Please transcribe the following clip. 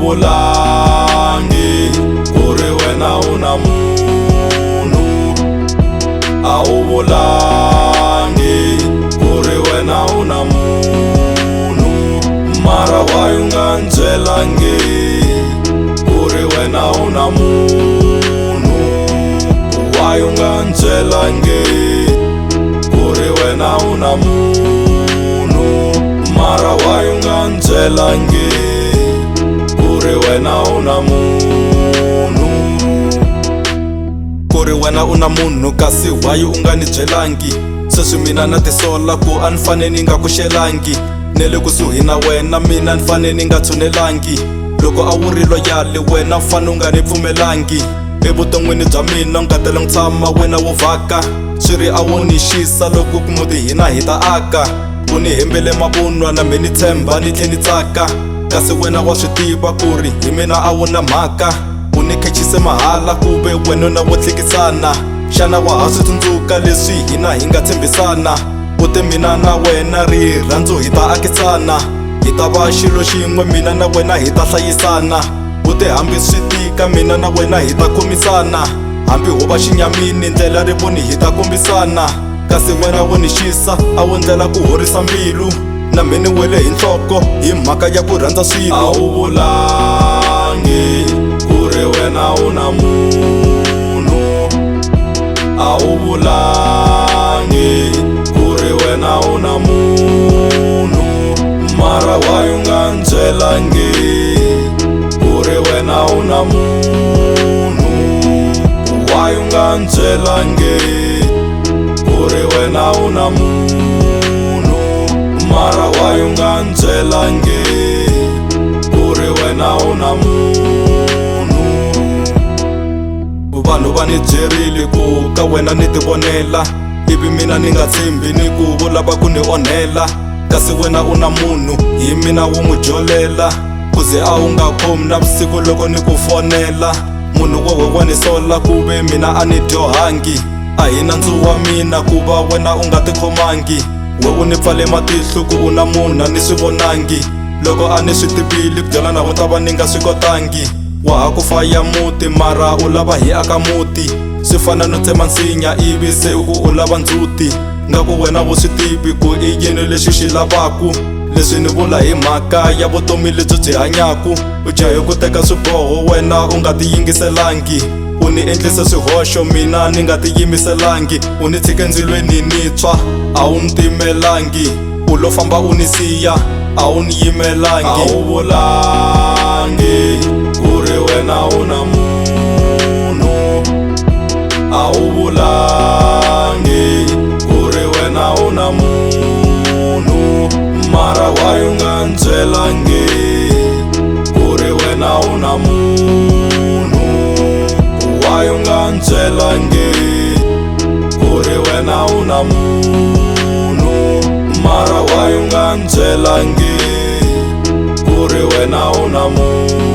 vulangi ku ri wena u na munhu, a wu vulangi ku ri wena u na munhu, mara why u nga ndzi byelangi ku ri wena u na munhu, why u nga ndzi byelangi ku ri wena u na munhu, mara why u nga ndzi byelangi ku ri wena u na munhu, ku ri wena u na munhu kasi why u nga ni byelangi. Sweswi mina na tisola ku a ni fane ni nga ku xelangi, ne le kusuhi na wena mina ni fane ni nga tshunelangi. Loko a wu ri loyali wena fane u nga ni pfumelangi, evuton'wini bya mina u nga tele n'wi tshama wena wo vhaka. Swiri a wo ni xisa loko ku muti hina hi ta aka, u ni hembele mavunwa na me ni tshemba ni tlhe ni tsaka. Kasi wena wa swi tiva ku ri hi mina a wu na mhaka, u ni khechise mahala ku ve wena na wo tlikisana. Xana wa ha swi tsundzuka leswi hina hi nga tshembisana, u te mina na wena rirhandzu hi ta akisana, hi ta va xilo xin'we mina na wena hi ta hlayisana. U te hambi swi tika mina na wena hi ta khomisana, hambi ho va xinyamini ndlela ri voni hi ta kombisana. Kasi wena wo ni xisa a wo ndlela ku horisa mbilu, na me ni wele hi nhloko hi mhaka ya ku rhandza swilo. A wu vulangi ku ri wena u na munhu, a wu vulangi ku ri wena u na munhu, mara why u nga ndzi byelangi ku ri wena u na munhu, why u nga ndzi byelangi ku ri wena u na munhu, mara why u nga ndzi byelangi ku ri wena u na munhu. Vanhu va ni byerile ku ka wena ni ti vonela, ivi mina ni nga tshembi ni ku vo lava ku ni onhela. Kasi wena u na munhu hi mina wu n'wi jolela, ku ze a wu nga khomi na vusiku loko ni ku fonela. Munhu wowe wa ni sola ku ve mina a ni dyohangi, a hi nandzu wa mina ku va wena u nga tikhomangi. We u ni pfale matihlo ku u na munhu a ni swi vonangi, loko a ni swi tivile ku byela na u ta va ni nga swi kotangi. Wa ha ku faya muti mara u lava hi aka muti, swi fana no tsema nsinya ivi se u lava ndzhuti. Nga ku wena wu swi tivi ku i yini lexi xi lavaku, leswi ni vula hi mhaka ya vutomi lebyi byi hanyaku. U jahe ku teka swiboho wena u nga ti yingiselangi, u ni endlise swihoxo mina ni nga ti yimiselangi. U ni tshike ndzilweni ni tshwa a wu ni timelangi, u lo famba u ni siya a wu ni yimelangi. A wu vulangi ku ri wena u na munhu, a wu vulangi ku ri wena u na munhu, mara why u nga ndzi byelangi ku ri wena u na munhu, why u nga ndzi byelangi ku ri wena u na munhu, mara why u nga ndzi byelangi ku ri wena u na munhu.